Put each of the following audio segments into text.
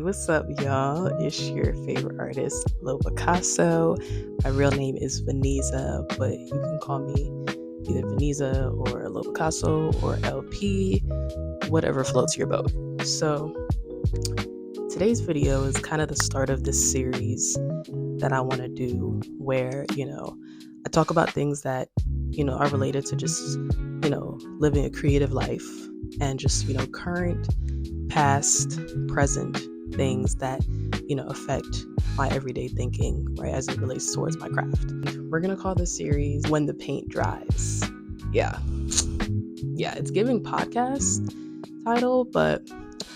What's up, y'all? It's your favorite artist, Lil Picasso. My real name is Vanessa, but you can call me either Vanessa or Lil Picasso or LP, whatever floats your boat. So, today's video is kind of the start of this series that I want to do where, I talk about things that, are related to just, living a creative life and just, current, past, present things that, affect my everyday thinking, right, as it relates towards my craft. We're going to call this series When the Paint Dries. Yeah, it's giving podcast title, but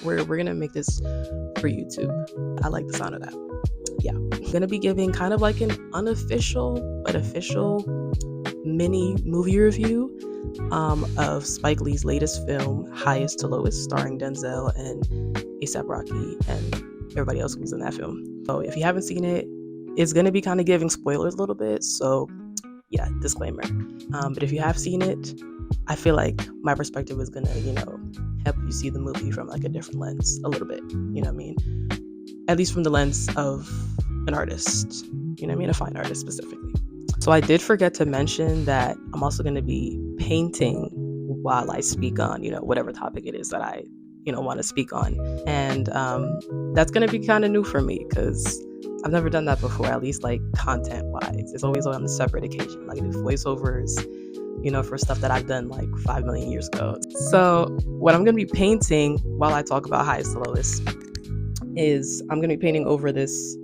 we're going to make this for YouTube. I like the sound of that. Yeah, I'm going to be giving kind of like an unofficial but official mini movie review of Spike Lee's latest film, Highest to Lowest, starring Denzel and A$AP Rocky and everybody else who's in that film. So if you haven't seen it, it's going to be kind of giving spoilers a little bit. So yeah, disclaimer. But if you have seen it, I feel like my perspective is going to, help you see the movie from like a different lens a little bit. You know what I mean? At least from the lens of an artist, a fine artist specifically. So I did forget to mention that I'm also going to be painting while I speak on, whatever topic it is that I, want to speak on. And that's going to be kind of new for me because I've never done that before, at least like content-wise. It's always on a separate occasion, like I do voiceovers, for stuff that I've done like 5 million years ago. So what I'm going to be painting while I talk about Highest to Lowest is I'm going to be painting over this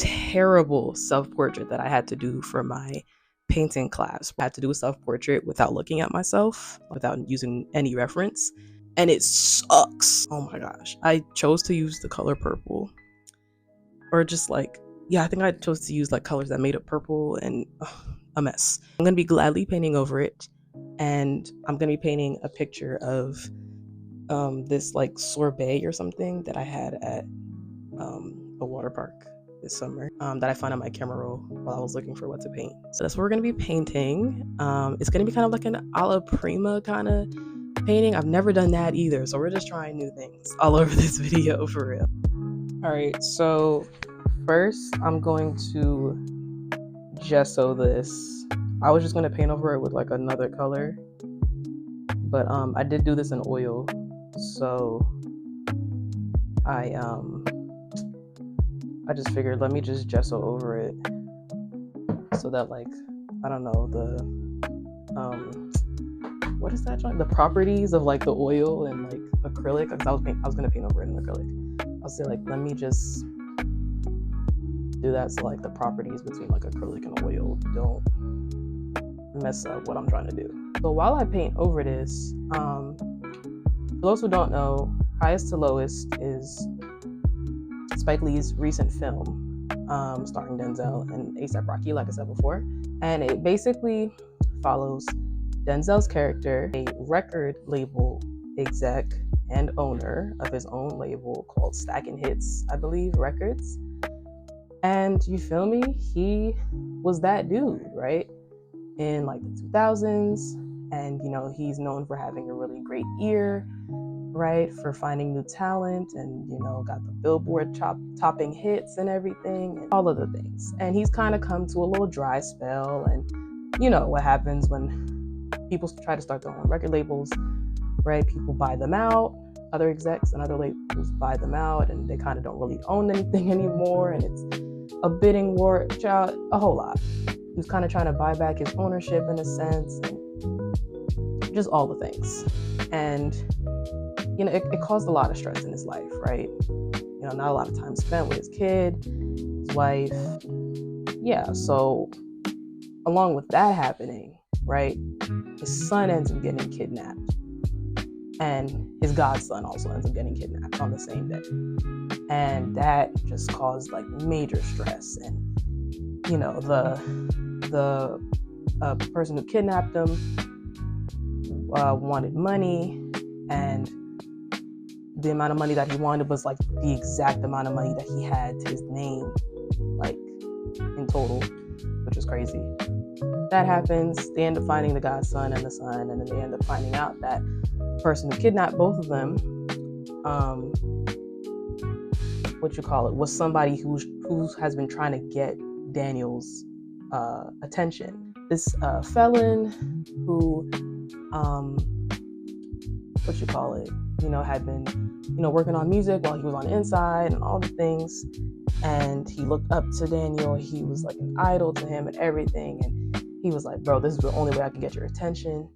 terrible self-portrait that I had to do for my painting class. I had to do a self-portrait without looking at myself, without using any reference, and it sucks. Oh my gosh. I chose to use the color purple, or just like, I think I chose to use like colors that made up purple, and a mess. I'm going to be gladly painting over it, and I'm going to be painting a picture of this like sorbet or something that I had at a water park this summer that I found on my camera roll while I was looking for what to paint. So that's what we're going to be painting. It's going to be kind of like an alla prima kind of painting. I've never done that either, so we're just trying new things all over this video for real. All right, so first I'm going to gesso this. I was just going to paint over it with like another color, but I did do this in oil, so I just figured let me just gesso over it so that like, I don't know, what is that joint? The properties of like the oil and like acrylic, because I was gonna paint over it in acrylic. I'll say like, let me just do that so like the properties between like acrylic and oil don't mess up what I'm trying to do. So while I paint over this, for those who don't know, Highest to Lowest is Spike Lee's recent film, starring Denzel and A$AP Rocky, like I said before. And it basically follows Denzel's character, a record label exec and owner of his own label called Stackin' Hits, I believe, Records. And you feel me? He was that dude, right? In like the 2000s. And, he's known for having a really great ear, right, for finding new talent, and got the Billboard topping hits and everything, and all of the things. And he's kind of come to a little dry spell, and what happens when people try to start their own record labels, right? People buy them out, other execs and other labels buy them out, and they kind of don't really own anything anymore, and it's a bidding war, a whole lot. He's kind of trying to buy back his ownership in a sense, and just all the things. And it caused a lot of stress in his life, right? Not a lot of time spent with his kid, his wife. Yeah, so along with that happening, right, his son ends up getting kidnapped. And his godson also ends up getting kidnapped on the same day. And that just caused like major stress. And, the person who kidnapped him wanted money, and the amount of money that he wanted was like the exact amount of money that he had to his name, like in total, which is crazy. That happens. They end up finding the godson and the son, and then they end up finding out that the person who kidnapped both of them was somebody who has been trying to get Daniel's attention. This felon who had been working on music while he was on the inside and all the things, and he looked up to Daniel. He was like an idol to him and everything, and he was like, bro, this is the only way I can get your attention.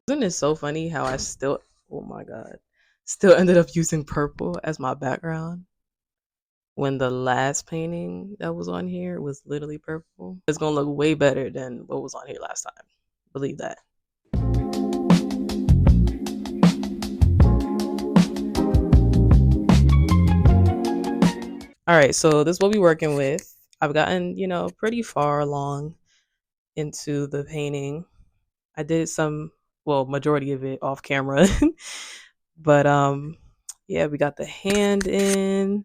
Isn't it so funny how I still, oh my god, still ended up using purple as my background when the last painting that was on here was literally purple? It's gonna look way better than what was on here last time. Believe that. All right, so this is what we're working with. I've gotten, pretty far along into the painting. I did majority of it off camera. But yeah, we got the hand in.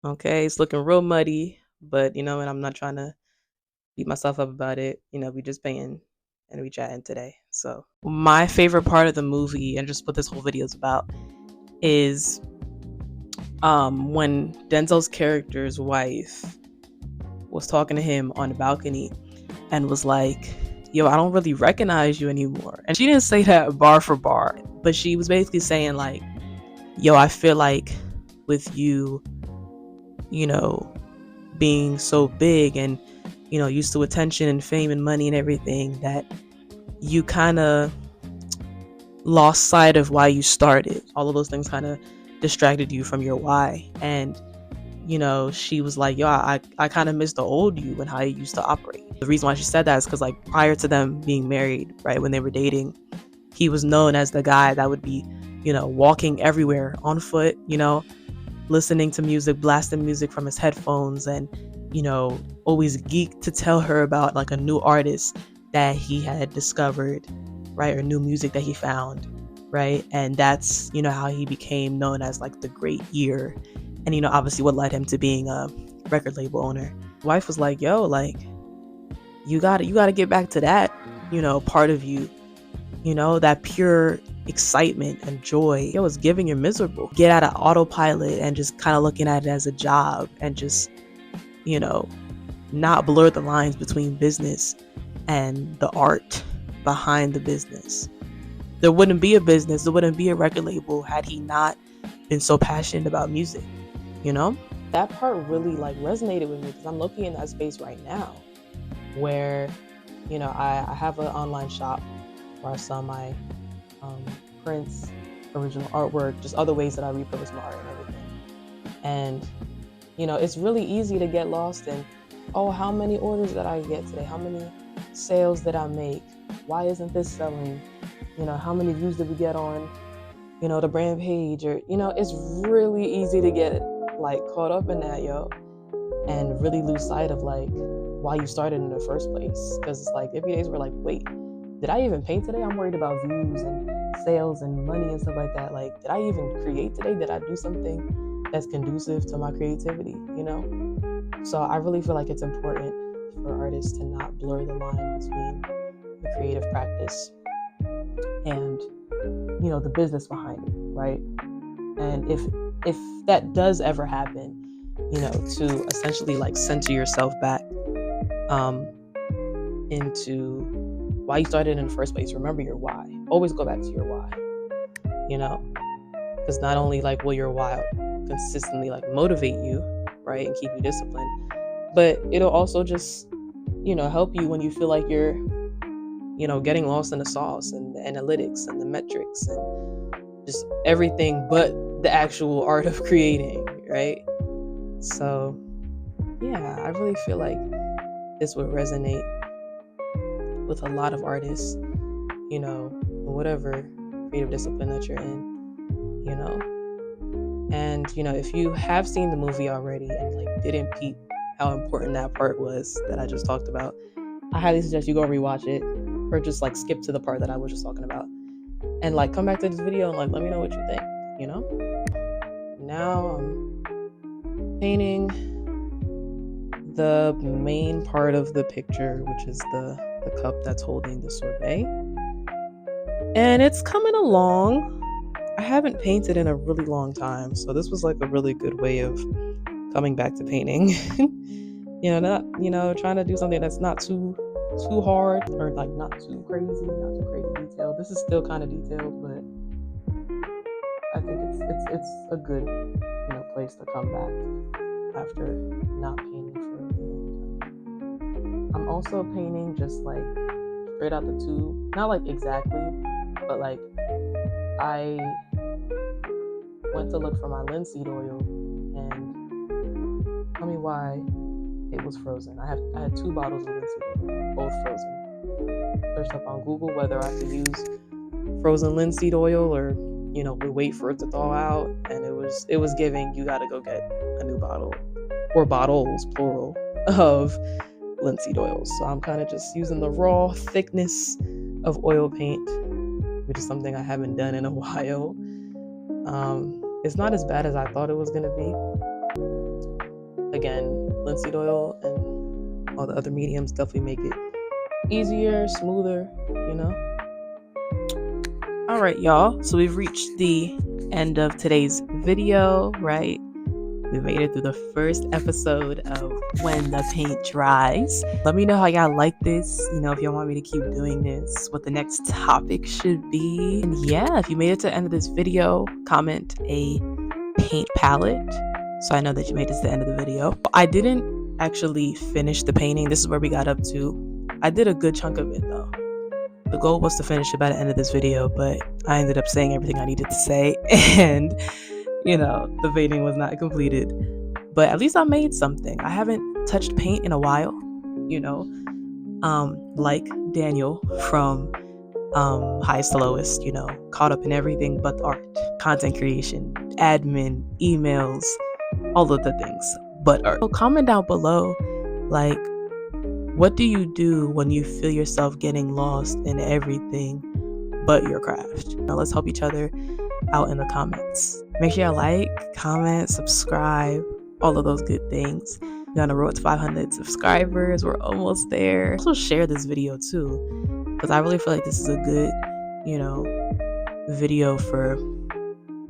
Okay, it's looking real muddy, but and I'm not trying to beat myself up about it. We just painting and we chatting today. So my favorite part of the movie, and just what this whole video is about, is when Denzel's character's wife was talking to him on the balcony and was like, yo, I don't really recognize you anymore. And she didn't say that bar for bar, but she was basically saying like, yo, I feel like with you, being so big and, used to attention and fame and money and everything, that you kind of lost sight of why you started. All of those things kind of distracted you from your why. And she was like, yo, I kind of miss the old you and how you used to operate. The reason why she said that is because, like, prior to them being married, right, when they were dating, he was known as the guy that would be, walking everywhere on foot, listening to music, blasting music from his headphones, and, always geeked to tell her about like a new artist that he had discovered, right, or new music that he found, right? And that's, how he became known as like the great ear. And, obviously what led him to being a record label owner. Wife was like, yo, like, you gotta get back to that, part of you, that pure excitement and joy. It was giving you miserable. Get out of autopilot and just kind of looking at it as a job, and just, not blur the lines between business and the art behind the business. There wouldn't be a business, there wouldn't be a record label had he not been so passionate about music. That part really like resonated with me, because I'm looking in that space right now where I have an online shop where I sell my prints, original artwork, just other ways that I repurpose my art and everything. And it's really easy to get lost in, oh, how many orders did I get today, how many sales did I make, why isn't this selling, how many views did we get on the brand page, or it's really easy to get like caught up in that, and really lose sight of like why you started in the first place. Because it's like, every days we're like, wait, did I even paint today? I'm worried about views and sales and money and stuff like that. Like, did I even create today? Did I do something that's conducive to my creativity? So I really feel like it's important for artists to not blur the line between the creative practice and the business behind it, right? And if that does ever happen, to essentially like center yourself back into why you started in the first place. Remember your why. Always go back to your why. Because not only like will your why consistently like motivate you, right, and keep you disciplined, but it'll also just help you when you feel like you're getting lost in the sauce and the analytics and the metrics and just everything but the actual art of creating, right? So yeah, I really feel like this would resonate with a lot of artists, in whatever creative discipline that you're in, and if you have seen the movie already and like didn't peep how important that part was that I just talked about, I highly suggest you go rewatch it, or just like skip to the part that I was just talking about, and like come back to this video and like let me know what you think. Now I'm painting the main part of the picture, which is the cup that's holding the sorbet. And it's coming along. I haven't painted in a really long time, so this was like a really good way of coming back to painting. Trying to do something that's not too hard, or like not too crazy detailed. This is still kind of detailed, but I think it's a good place to come back after not painting for a really long time. I'm also painting just like straight out the tube, not like exactly, but like I went to look for my linseed oil, and tell me why it was frozen. I had 2 bottles of linseed oil, both frozen. Searched up on Google whether I could use frozen linseed oil or we wait for it to thaw out, and it was giving you gotta go get a new bottle, or bottles plural, of linseed oil. So I'm kind of just using the raw thickness of oil paint, which is something I haven't done in a while. It's not as bad as I thought it was gonna be. Again, linseed oil and all the other mediums definitely make it easier, smoother, All right, y'all. So we've reached the end of today's video, right? We made it through the first episode of When the Paint Dries. Let me know how y'all like this. If y'all want me to keep doing this, what the next topic should be. And yeah, if you made it to the end of this video, comment a paint palette so I know that you made it to the end of the video. I didn't actually finish the painting. This is where we got up to. I did a good chunk of it though. The goal was to finish it by the end of this video, but I ended up saying everything I needed to say, and the painting was not completed. But at least I made something. I haven't touched paint in a while, like Daniel from Highest to Lowest, caught up in everything but art, content creation, admin, emails, all of the things but art. So comment down below, like, what do you do when you feel yourself getting lost in everything but your craft? Let's help each other out in the comments. Make sure you like, comment, subscribe, all of those good things. We're on the road to 500 subscribers. We're almost there. Also share this video too, because I really feel like this is a good, video for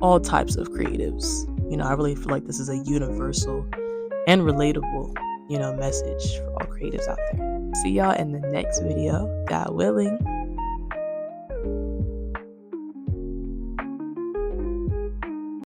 all types of creatives. I really feel like this is a universal and relatable message for all creatives out there. See y'all in the next video, God willing.